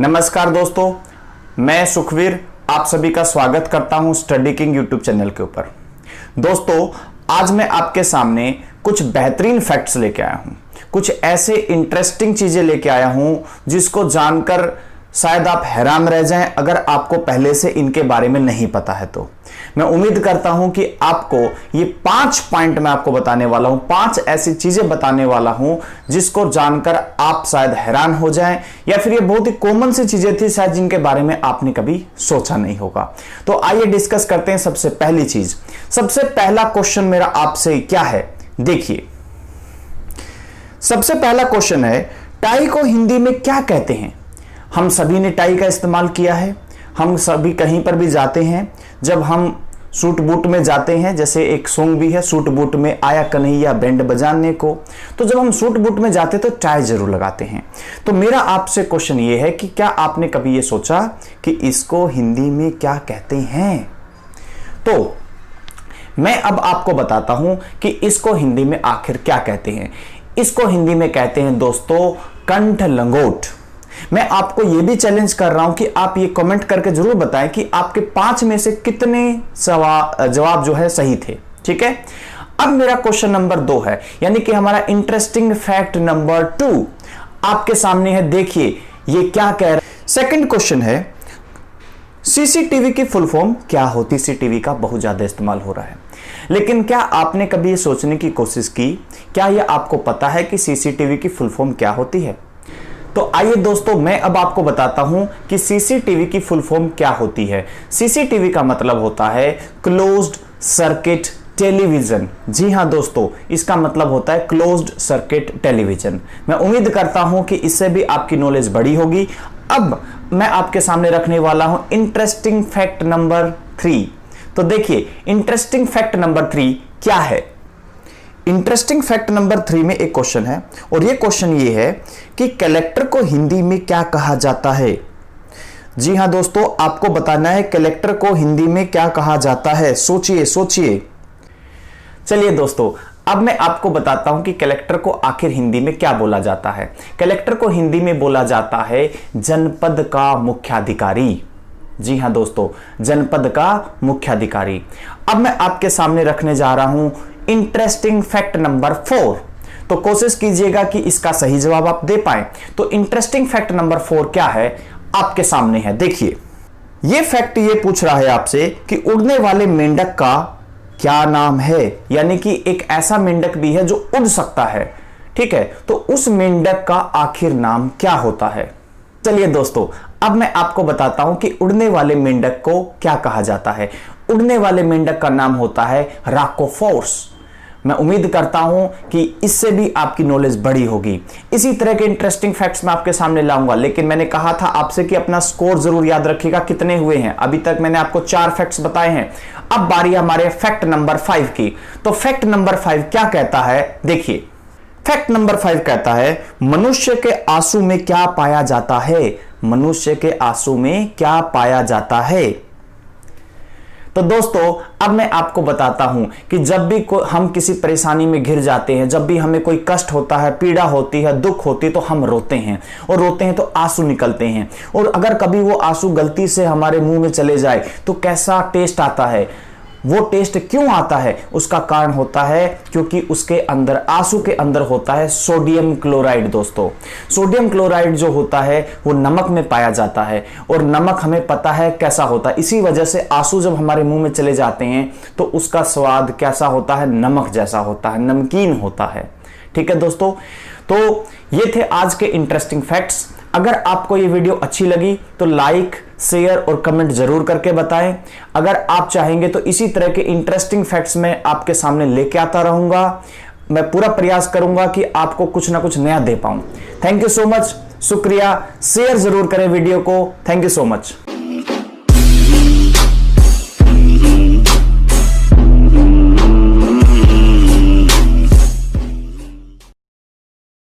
नमस्कार दोस्तों, मैं सुखवीर आप सभी का स्वागत करता हूं स्टडी किंग यूट्यूब चैनल के ऊपर। दोस्तों, आज मैं आपके सामने कुछ बेहतरीन फैक्ट्स लेके आया हूं, कुछ ऐसे इंटरेस्टिंग चीजें लेके आया हूं जिसको जानकर शायद आप हैरान रह जाएं अगर आपको पहले से इनके बारे में नहीं पता है। तो मैं उम्मीद करता हूं कि आपको ये 5 पॉइंट मैं आपको बताने वाला हूं, 5 ऐसी चीजें बताने वाला हूं जिसको जानकर आप शायद हैरान हो जाएं, या फिर ये बहुत ही कॉमन सी चीजें थी शायद जिनके बारे में आपने कभी सोचा नहीं होगा। तो आइए डिस्कस करते हैं। सबसे पहली चीज, सबसे पहला क्वेश्चन मेरा आपसे क्या है, देखिए। सबसे पहला क्वेश्चन है, टाई को हिंदी में क्या कहते हैं? हम सभी ने टाई का इस्तेमाल किया है, हम सभी कहीं पर भी जाते हैं, जब हम सूट बूट में जाते हैं, जैसे एक सॉन्ग भी है, सूट बूट में आया कन्हैया बैंड बजाने को, तो जब हम सूट बूट में जाते तो टाई जरूर लगाते हैं। तो मेरा आपसे क्वेश्चन ये है कि क्या आपने कभी ये सोचा कि इसको हिंदी में क्या कहते हैं? तो मैं अब आपको बताता हूं कि इसको हिंदी में आखिर क्या कहते हैं। इसको हिंदी में कहते हैं दोस्तों कंठ लंगोट। मैं आपको यह भी चैलेंज कर रहा हूं कि आप ये कमेंट करके जरूर बताएं कि आपके 5 में से कितने जवाब जो है सही थे। ठीक है, अब मेरा क्वेश्चन नंबर 2 है, यानी कि हमारा इंटरेस्टिंग फैक्ट नंबर 2 आपके सामने है। देखिए ये क्या कह रहा है। सेकंड क्वेश्चन है, सीसीटीवी की फुल फॉर्म क्या होती? सीसीटीवी का बहुत ज्यादा इस्तेमाल हो रहा है, लेकिन क्या आपने कभी ये सोचने की कोशिश की, क्या यह आपको पता है कि सीसीटीवी की फुल फॉर्म क्या होती है? तो आइए दोस्तों, मैं अब आपको बताता हूं कि सीसीटीवी की फुल फॉर्म क्या होती है। सीसीटीवी का मतलब होता है क्लोज्ड सर्किट टेलीविजन। जी हां दोस्तों, इसका मतलब होता है क्लोज्ड सर्किट टेलीविजन। मैं उम्मीद करता हूं कि इससे भी आपकी नॉलेज बढ़ी होगी। अब मैं आपके सामने रखने वाला हूं इंटरेस्टिंग फैक्ट नंबर 3। तो देखिए इंटरेस्टिंग फैक्ट नंबर 3 क्या है। इंटरेस्टिंग फैक्ट नंबर 3 में एक क्वेश्चन है, और यह क्वेश्चन ये है कि कलेक्टर को हिंदी में क्या कहा जाता है? जी हां दोस्तों, आपको बताना है कलेक्टर को हिंदी में क्या कहा जाता है। सोचिए सोचिए। चलिए दोस्तों, अब मैं आपको बताता हूं कि कलेक्टर को आखिर हिंदी में क्या बोला जाता है। कलेक्टर को हिंदी में बोला जाता है जनपद का मुख्याधिकारी। जी हां दोस्तों, जनपद का मुख्याधिकारी। अब मैं आपके सामने रखने जा रहा हूं इंटरेस्टिंग फैक्ट नंबर 4। तो कोशिश कीजिएगा कि इसका सही जवाब आप दे पाएं। तो इंटरेस्टिंग फैक्ट नंबर 4 क्या है आपके सामने है। देखिए यह फैक्ट ये पूछ रहा है आपसे कि उड़ने वाले मेंढक का क्या नाम है, यानी कि एक ऐसा मेंढक भी है जो उड़ सकता है। ठीक है, तो उस मेंढक का आखिर नाम क्या होता है? चलिए दोस्तों, अब मैं आपको बताता हूं कि उड़ने वाले मेंढक को क्या कहा जाता है। उड़ने वाले मेंढक का नाम होता है राकोफोर्स। मैं उम्मीद करता हूं कि इससे भी आपकी नॉलेज बढ़ी होगी। इसी तरह के इंटरेस्टिंग फैक्ट्स मैं आपके सामने लाऊंगा, लेकिन मैंने कहा था आपसे कि अपना स्कोर जरूर याद रखिएगा कितने हुए हैं। अभी तक मैंने आपको 4 फैक्ट्स बताए हैं। अब बारी हमारे फैक्ट नंबर 5 की। तो फैक्ट नंबर 5 क्या कहता है, देखिए। फैक्ट नंबर 5 कहता है मनुष्य के आंसू में क्या पाया जाता है? मनुष्य के आंसू में क्या पाया जाता है? तो दोस्तों, अब मैं आपको बताता हूं कि जब भी हम किसी परेशानी में घिर जाते हैं, जब भी हमें कोई कष्ट होता है, पीड़ा होती है, दुख होती है, तो हम रोते हैं, और रोते हैं तो आंसू निकलते हैं। और अगर कभी वो आंसू गलती से हमारे मुंह में चले जाए तो कैसा टेस्ट आता है। वो टेस्ट क्यों आता है? उसका कारण होता है क्योंकि उसके अंदर, आंसू के अंदर होता है सोडियम क्लोराइड। दोस्तों, सोडियम क्लोराइड जो होता है वो नमक में पाया जाता है, और नमक हमें पता है कैसा होता है। इसी वजह से आंसू जब हमारे मुंह में चले जाते हैं तो उसका स्वाद कैसा होता है? नमक जैसा होता है, नमकीन होता है। ठीक है दोस्तों, तो ये थे आज के इंटरेस्टिंग फैक्ट्स। अगर आपको ये वीडियो अच्छी लगी तो लाइक, शेयर और कमेंट जरूर करके बताएं। अगर आप चाहेंगे तो इसी तरह के इंटरेस्टिंग फैक्ट्स मैं आपके सामने लेके आता रहूंगा। मैं पूरा प्रयास करूंगा कि आपको कुछ ना कुछ नया दे पाऊं। थैंक यू सो मच, शुक्रिया। शेयर जरूर करें वीडियो को। Thank you so much.